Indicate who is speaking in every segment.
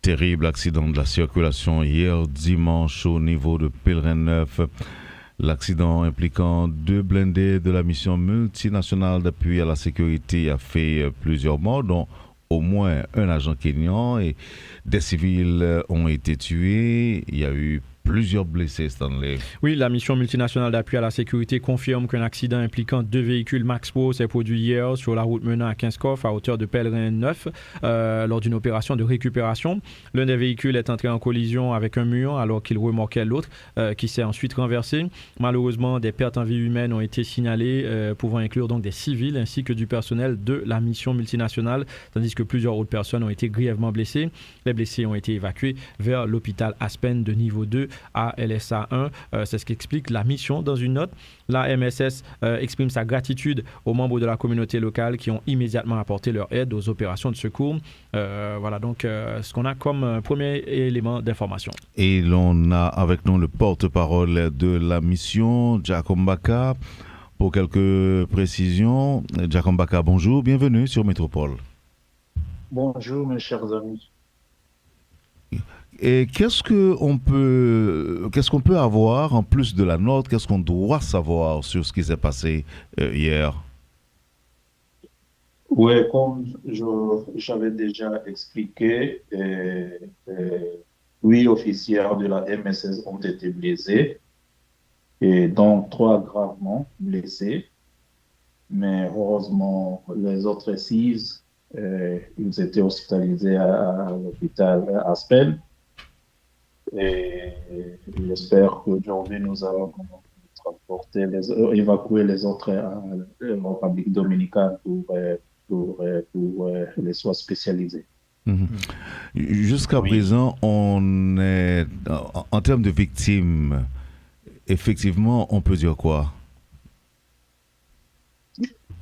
Speaker 1: Terrible accident de la circulation hier dimanche au niveau de Pèlerin-Neuf. L'accident impliquant deux blindés de la mission multinationale d'appui à la sécurité a fait plusieurs morts, dont au moins un agent kényan, et des civils ont été tués. Il y a eu plusieurs blessés, Stanley.
Speaker 2: Oui, la mission multinationale d'appui à la sécurité confirme qu'un accident impliquant deux véhicules Max Pro s'est produit hier sur la route menant à Kinskov à hauteur de Pèlerin-Neuf lors d'une opération de récupération. L'un des véhicules est entré en collision avec un mur alors qu'il remorquait l'autre qui s'est ensuite renversé. Malheureusement, des pertes en vie humaine ont été signalées pouvant inclure donc des civils ainsi que du personnel de la mission multinationale, tandis que plusieurs autres personnes ont été grièvement blessées. Les blessés ont été évacués vers l'hôpital Aspen de niveau 2 à LSA 1. C'est ce qu'explique la mission dans une note. La MSS exprime sa gratitude aux membres de la communauté locale qui ont immédiatement apporté leur aide aux opérations de secours. Voilà donc ce qu'on a comme premier élément d'information.
Speaker 1: Et l'on a avec nous le porte-parole de la mission, Jacob Mbaka, pour quelques précisions. Jacob Mbaka, bonjour, bienvenue sur Métropole.
Speaker 3: Bonjour mes chers amis.
Speaker 1: Et qu'est-ce qu'on peut avoir en plus de la note, qu'est-ce qu'on doit savoir sur ce qui s'est passé hier?
Speaker 3: Oui, comme j'avais déjà expliqué, 8 officiers de la MSS ont été blessés, et donc 3 gravement blessés. Mais heureusement, les autres 6, ils étaient hospitalisés à l'hôpital Aspen. Et j'espère qu'aujourd'hui, nous allons évacuer les autres à la République dominicaine pour les soins spécialisés.
Speaker 1: Mm-hmm. Jusqu'à présent, on est, en termes de victimes, effectivement, on peut dire quoi?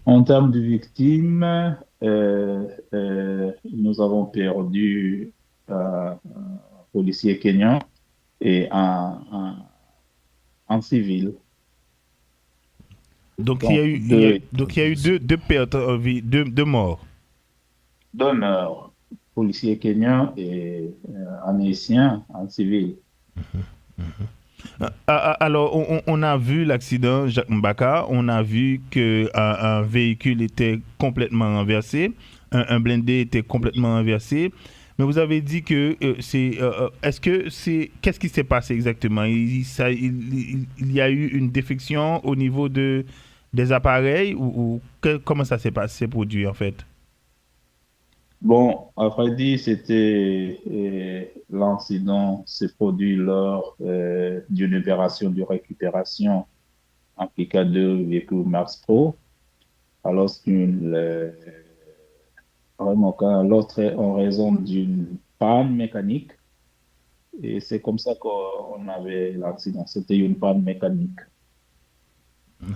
Speaker 3: En termes de victimes, nous avons perdu policiers kenyans et un civil.
Speaker 4: Donc, il y a eu deux pertes en vie, deux morts.
Speaker 3: 2 morts, policiers kenyans et un haïtien, un civil.
Speaker 4: Alors, on a vu l'accident, Jacques Mbaka, on a vu qu'un véhicule était complètement renversé, un blindé était complètement renversé. Mais vous avez dit que qu'est-ce qui s'est passé exactement? Il y a eu une défection au niveau des appareils comment ça s'est produit en fait?
Speaker 3: Bon, à vrai dire, l'incident s'est produit lors d'une opération de récupération impliquant 2 véhicules Max Pro, alors l'autre en raison d'une panne mécanique, et c'est comme ça qu'on avait l'accident. C'était une panne mécanique.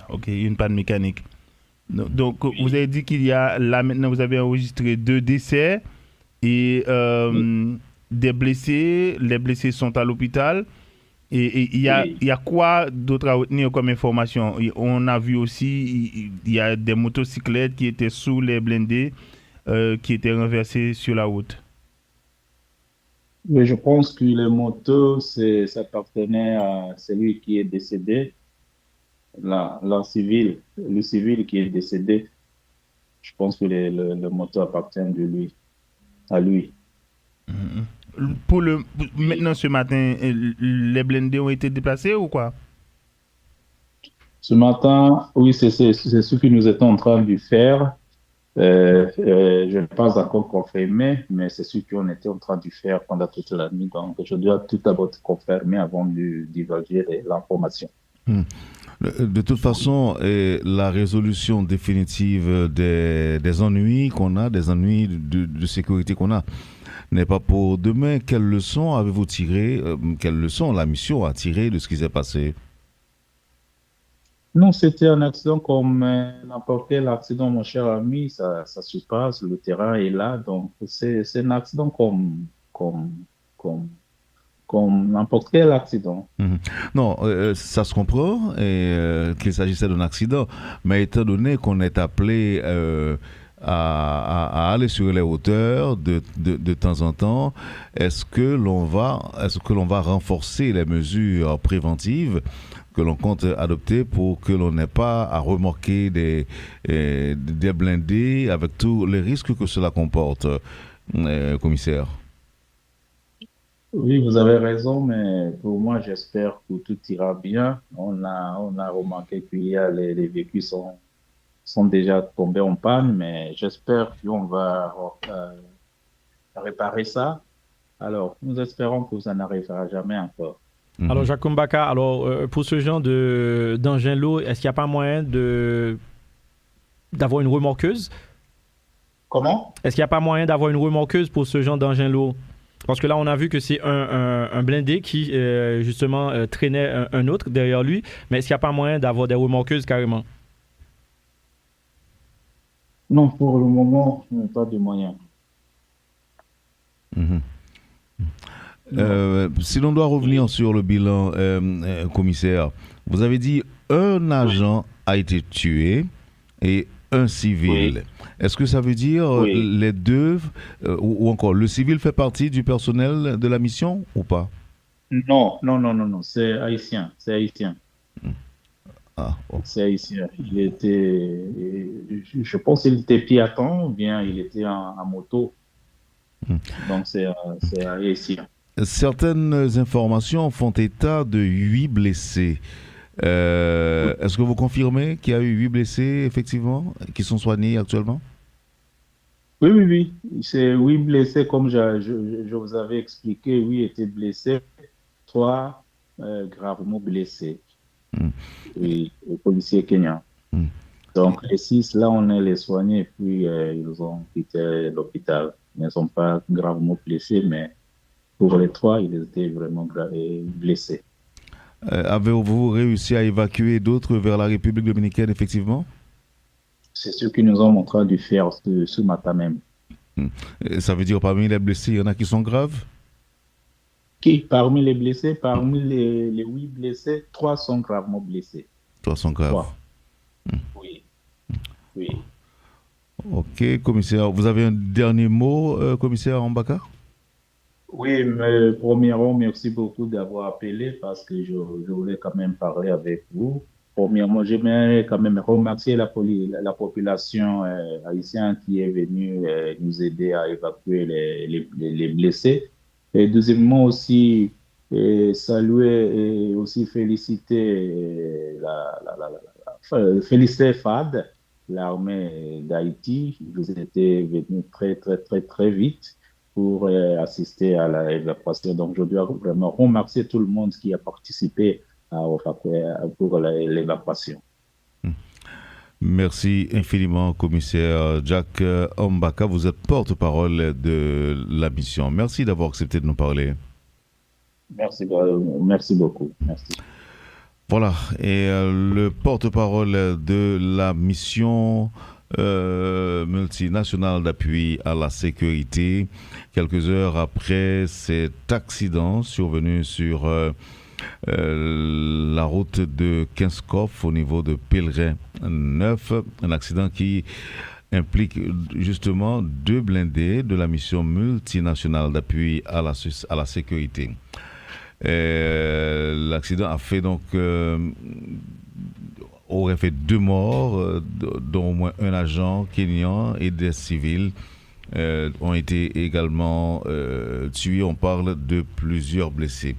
Speaker 4: Ok, une panne mécanique. Donc, oui. Vous avez dit là maintenant, vous avez enregistré 2 décès et des blessés. Les blessés sont à l'hôpital. Et il y a quoi d'autre à retenir comme information? On a vu aussi, il y a des motocyclettes qui étaient sous les blindés, qui étaient renversées sur la route.
Speaker 3: Oui, je pense que les motos, ça appartenait à celui qui est décédé. Le civil qui est décédé, je pense que le moto appartient à lui.
Speaker 4: Maintenant, ce matin, les blindés ont été déplacés ou quoi?
Speaker 3: Ce matin, oui, c'est ce que nous étions en train de faire. Je n'ai pas encore confirmé, mais c'est ce qu'on était en train de faire pendant toute la nuit. Donc, je dois tout d'abord confirmer avant de divulguer l'information.
Speaker 1: De toute façon, la résolution définitive des ennuis qu'on a, des ennuis de sécurité qu'on a, n'est pas pour demain. Quelles leçons avez-vous tiré, quelles leçons la mission a tiré de ce qui s'est passé?
Speaker 3: Non, c'était un accident comme n'importe quel accident, mon cher ami. Ça se passe, le terrain est là. Donc, c'est un accident comme n'importe quel accident.
Speaker 1: Non, ça se comprend qu'il s'agissait d'un accident, mais étant donné qu'on est appelé à aller sur les hauteurs de temps en temps. Est-ce que l'on va renforcer les mesures préventives que l'on compte adopter pour que l'on n'ait pas à remorquer des blindés avec tous les risques que cela comporte, commissaire?
Speaker 3: Oui, vous avez raison, mais pour moi, j'espère que tout ira bien. On a remarqué qu'il y a les véhicules sont déjà tombés en panne, mais j'espère qu'on va réparer ça. Alors, nous espérons que ça n'arrivera jamais encore.
Speaker 2: Alors, Jacques Mbaka, pour ce genre d'engin lourd, est-ce qu'il n'y a pas moyen d'avoir une remorqueuse?
Speaker 3: Comment?
Speaker 2: Est-ce qu'il n'y a pas moyen d'avoir une remorqueuse pour ce genre d'engin lourd? Parce que là, on a vu que c'est un blindé qui, justement, traînait un autre derrière lui. Mais est-ce qu'il n'y a pas moyen d'avoir des remorqueuses carrément?
Speaker 3: Non, pour le moment, on n'a pas de moyens.
Speaker 1: Si l'on doit revenir sur le bilan, commissaire, vous avez dit un agent a été tué et un civil.
Speaker 3: Oui.
Speaker 1: Est-ce que ça veut dire
Speaker 3: Oui.
Speaker 1: les deux, ou encore le civil fait partie du personnel de la mission ou pas?
Speaker 3: Non, c'est haïtien, c'est haïtien.
Speaker 1: Ah, oh.
Speaker 3: C'est haïtien. Je pense qu'il était piéton ou bien il était en moto. Donc, c'est haïtien.
Speaker 1: Certaines informations font état de 8 blessés. Est-ce que vous confirmez qu'il y a eu 8 blessés, effectivement, qui sont soignés actuellement?
Speaker 3: Oui. C'est 8 blessés, comme je vous avais expliqué. 8 étaient blessés, 3 gravement blessés. Oui, les policiers kenyans. Donc, les 6, là, on est les soignés, puis ils ont quitté l'hôpital. Ils ne sont pas gravement blessés, mais pour les 3, ils étaient vraiment blessés.
Speaker 1: Avez-vous réussi à évacuer d'autres vers la République dominicaine, effectivement?
Speaker 3: C'est ce qu'ils nous ont montré de faire ce matin même.
Speaker 1: Ça veut dire parmi les blessés, il y en a qui sont graves?
Speaker 3: Parmi les blessés, parmi les 8 blessés, 3 sont gravement blessés.
Speaker 1: 3 sont graves.
Speaker 3: 3. Oui.
Speaker 1: Ok, commissaire. Vous avez un dernier mot, commissaire Mbaka?
Speaker 3: Oui, mais premièrement, merci beaucoup d'avoir appelé parce que je voulais quand même parler avec vous. Premièrement, j'aimerais quand même remercier la population haïtienne qui est venue nous aider à évacuer les blessés. Et deuxièmement aussi, saluer et aussi féliciter féliciter FAD, l'armée d'Haïti. Ils étaient venus très vite pour assister à l'évacuation. Donc, je dois vraiment remercier tout le monde qui a participé pour l'évacuation.
Speaker 1: Merci infiniment, commissaire Jack Mbaka. Vous êtes porte-parole de la mission. Merci d'avoir accepté de nous parler.
Speaker 3: Merci beaucoup. Merci.
Speaker 1: Voilà, et le porte-parole de la mission multinationale d'appui à la sécurité, quelques heures après cet accident survenu sur la route de Kinskov au niveau de Pèlerin 9, un accident qui implique justement 2 blindés de la mission multinationale d'appui à la sécurité. L'accident a fait donc aurait fait 2 morts, dont au moins un agent kényan et des civils ont été également tués. On parle de plusieurs blessés.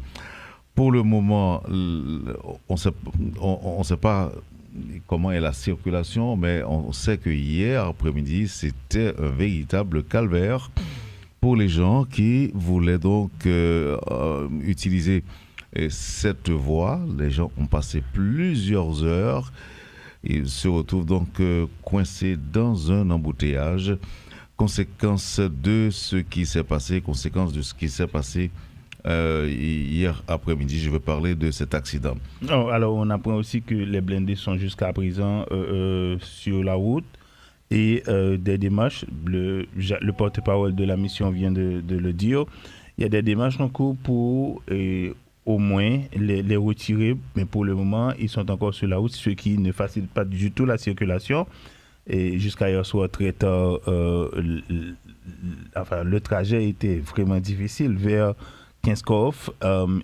Speaker 1: Pour le moment, on ne sait pas comment est la circulation, mais on sait que hier après-midi, c'était un véritable calvaire pour les gens qui voulaient donc utiliser cette voie. Les gens ont passé plusieurs heures. Ils se retrouvent donc coincés dans un embouteillage. Conséquence de ce qui s'est passé, hier après-midi. Je veux parler de cet accident.
Speaker 4: Alors, on apprend aussi que les blindés sont jusqu'à présent sur la route et des démarches, le porte-parole de la mission vient de le dire, il y a des démarches en cours pour au moins les retirer, mais pour le moment, ils sont encore sur la route, ce qui ne facilite pas du tout la circulation. et jusqu'à hier soir très tard, le trajet était vraiment difficile vers Kinskov,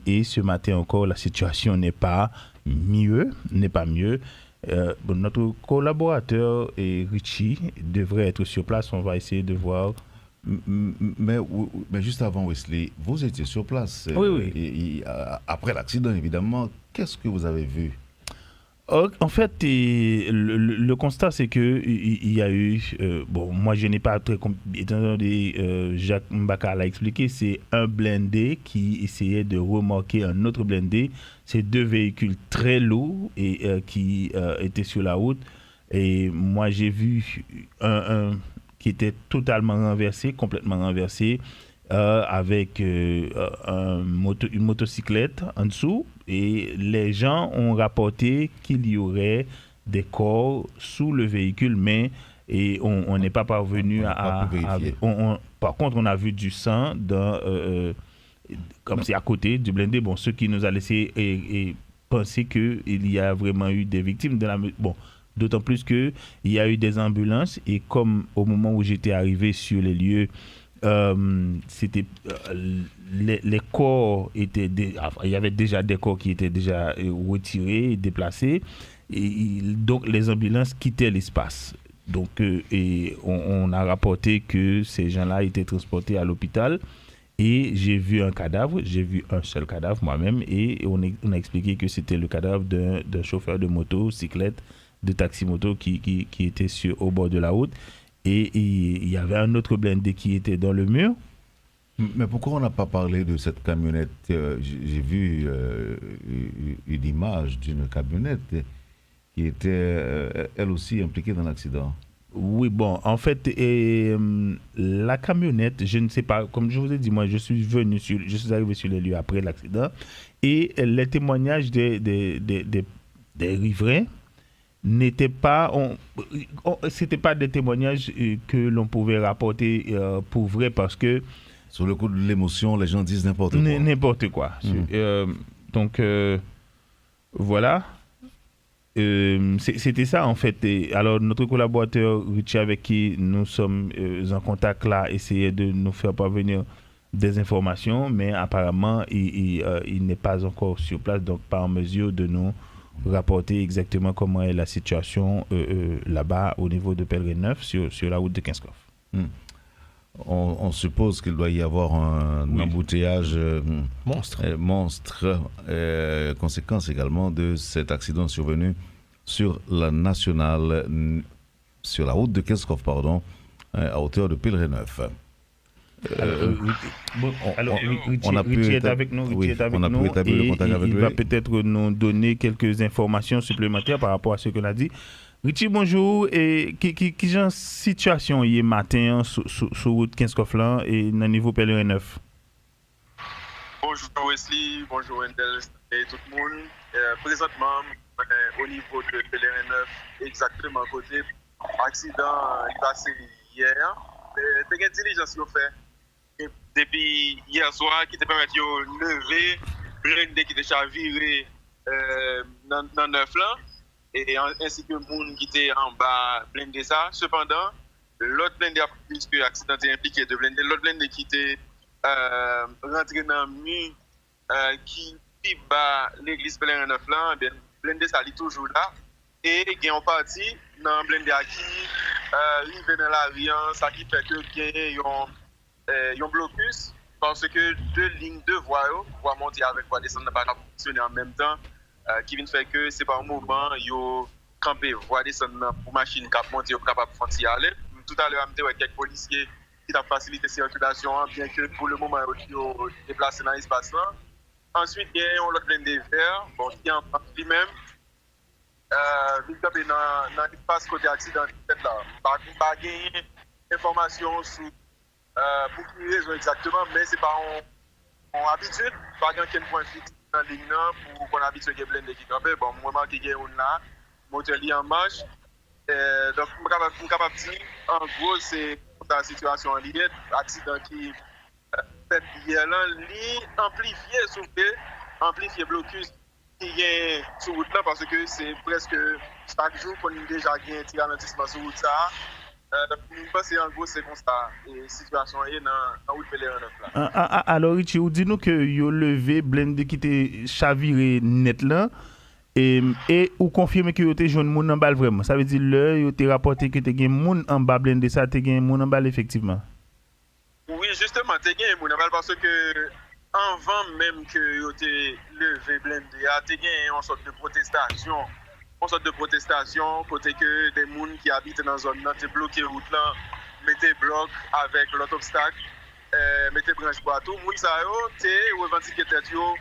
Speaker 4: et ce matin encore, la situation n'est pas mieux. Notre collaborateur Richie devrait être sur place. On va essayer de voir.
Speaker 1: Mais juste avant, Wesley, vous étiez sur place.
Speaker 4: Oui.
Speaker 1: Après l'accident, évidemment, qu'est-ce que vous avez vu?
Speaker 4: En fait, le constat, c'est que il y a eu... moi, je n'ai pas très... Étant donné, Jacques Mbaka l'a expliqué, c'est un blindé qui essayait de remorquer un autre blindé. C'est deux véhicules très lourds et qui étaient sur la route. Et moi, j'ai vu un qui était totalement renversé, complètement renversé, avec une motocyclette en dessous. Et les gens ont rapporté qu'il y aurait des corps sous le véhicule, mais on n'est pas parvenu à vérifier. Par contre, on a vu du sang comme c'est à côté du blindé. Bon, ce qui nous a laissé penser qu'il y a vraiment eu des victimes de la... Bon, d'autant plus qu'il y a eu des ambulances et comme au moment où j'étais arrivé sur les lieux, c'était les corps étaient il y avait déjà des corps qui étaient déjà retirés, déplacés, et donc les ambulances quittaient l'espace. Donc et on a rapporté que ces gens-là étaient transportés à l'hôpital et j'ai vu un seul cadavre moi-même, et on a expliqué que c'était le cadavre d'un chauffeur de motocyclette, de taxi-moto qui était au bord de la route. Et il y avait un autre blindé qui était dans le mur.
Speaker 1: Mais pourquoi on n'a pas parlé de cette camionnette? J'ai vu une image d'une camionnette qui était elle aussi impliquée dans l'accident.
Speaker 4: Oui, bon, en fait, la camionnette, je ne sais pas, comme je vous ai dit, moi, je suis arrivé sur les lieux après l'accident, et les témoignages des riverains n'étaient pas, c'était pas des témoignages que l'on pouvait rapporter pour vrai, parce que
Speaker 1: sur le coup de l'émotion, les gens disent n'importe quoi.
Speaker 4: N'importe quoi. Donc voilà. C'était ça en fait. Et alors notre collaborateur Richie, avec qui nous sommes en contact là, essayait de nous faire parvenir des informations, mais apparemment il n'est pas encore sur place, donc pas en mesure de nous rapporter exactement comment est la situation là-bas au niveau de Pèlerin 9 sur la route de Kinskov.
Speaker 1: On suppose qu'il doit y avoir un embouteillage monstre. Conséquence également de cet accident survenu sur la nationale, sur la route de Kinskov, à hauteur de Pèlerin 9.
Speaker 4: Richie est avec nous.
Speaker 1: On a pu établir le contact avec lui.
Speaker 4: Il va peut-être nous donner quelques informations supplémentaires par rapport à ce qu'on a dit. Richie, bonjour. Et qui genre situation hier matin sur route Kinskov là et dans le niveau Pèlerin 9?
Speaker 5: Bonjour Wesley, bonjour Wendell et tout le monde. Présentement, au niveau de Pèlerin 9, exactement à côté, accident est passé hier. C'est une diligence qu'on fait depuis hier soir qui te permet de lever blindé qui était chaviré dans 9 là. Et ainsi que le monde qui était en bas blindé ça. Cependant, l'autre blindé, puisque l'accident est impliqué de blindé, l'autre blindé qui était rentré dans le mur qui bat l'église Pèlerin 9 là, blindé ça est toujours là. Et il y a une partie dans le blindé qui arrive dans l'avion, ça qui fait que il y a un blocus parce que deux lignes de voies monter avec voie descendre pas fonctionner en même temps. Qui vient faire que c'est pas un moment yo camper voie descendre pour machine cap monter capable de aller. Tout à l'heure avec quelques policiers qui ont facilité la circulation, bien que pour le moment yo déplacé dans l'espace là. Ensuite il y a un autre blindé vert qui en lui-même il camper dans l'espace côté accident là. Pas gagner information sur pour quelle raison exactement, mais c'est pas en habitude, pas quelqu'un point fixe dans la ligne pour qu'on habitue à blindé qui campe. Bon, moi marqué qu'il y a une là, moteur li en marche. Donc je suis capable de dire en gros c'est la situation liée accident qui fait hier là, li amplifié blocus qui est sur route là parce que c'est presque chaque jour qu'on a déjà gagné un petit ralentissement sur route ça. Je pense que en gros c'est comme ça et situation est dans route Pèlerin 9 là.
Speaker 4: Alors Richie, ou dis-nous que yo levé blende qui était chaviré net là et ou confirmer que yo te joine moun en balle vraiment. Ça veut dire là yo te rapporté que te gen moun en bas blende ça te gen moun en balle effectivement.
Speaker 5: Oui, justement, tu as gagné mon aval parce que avant même que yo te levé blindé, tu as gagné une sorte de protestation. Une sorte de protestation, côté que des gens qui habitent dans la zone là, te bloqué route là, mettez bloc avec l'autre obstacle, mettez branche bois. Tout le monde ça yo, te revendiqué tête yo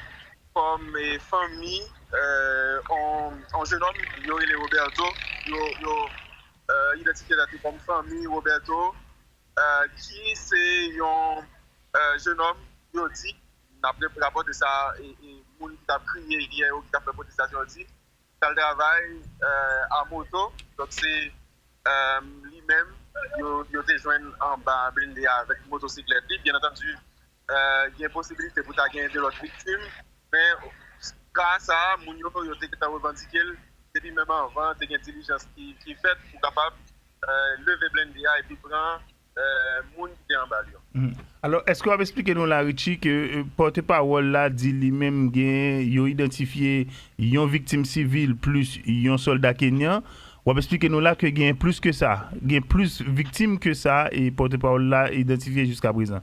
Speaker 5: comme famille, en jeune homme, yo il est Roberto, yo identifié comme famille Roberto. Qui c'est un jeune homme, il dit, n'a pas rapport de ça, et moun qui a crié hier ou qui a fait protestation, il dit, qu'il travaille à moto, donc c'est lui-même, il a joint en bas blindé avec motocyclette. Bien entendu, il y a une possibilité pour gagner de l'autre victime, mais grâce à moun yo a revendiqué, depuis même avant, il y a une intelligence qui est faite pour capable lever blindé et puis prendre moun qui est en bas.
Speaker 4: Alors, est-ce qu'on va expliquer nous la Richie que porte-parole là dit lui-même gen yo identifié yon victime civile plus yon soldat kenyan, ou va expliquer nous là que gen plus que ça, gen plus victimes que ça et porte-parole là identifié jusqu'à présent.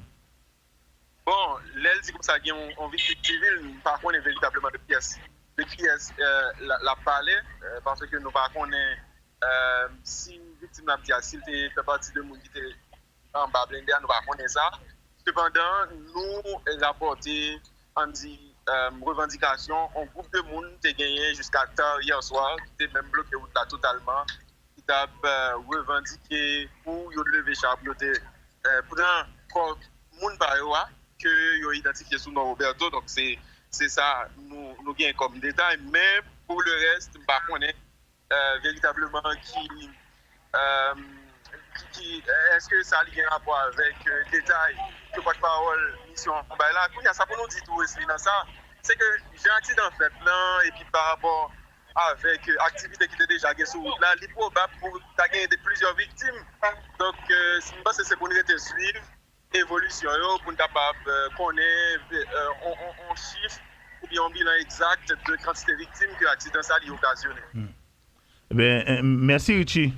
Speaker 5: Bon, l'elle dit comme ça gen on victime civile, par contre est véritablement de pièces la parler parce que nous par contre si victime n'a dit s'il fait partie de moun qui était en bas blindé, nous ne connaissons ça. Cependant, nous rapporté en dit revendication, un groupe de monde qui a gagné jusqu'à tard hier soir, qui était même bloqué là totalement, qui a revendiqué pour lever charpe, prendre monde par eux que ont identifié sous nom Roberto. Donc c'est ça nous gagnons comme détail, mais pour le reste, par contre, véritablement est-ce que ça a un rapport avec détail que porte-parole mission là ça pour nous dire tout aussi dans ça c'est que j'ai un accident fait là et puis par rapport avec activité qui était déjà sur route là il est probable pour gagner plusieurs victimes donc c'est pour nous suivre évolution pour nous capable connaître on chiffre ou bien un bilan exact de quantité de victimes que l'accident ça a occasionné.
Speaker 4: Merci Richie.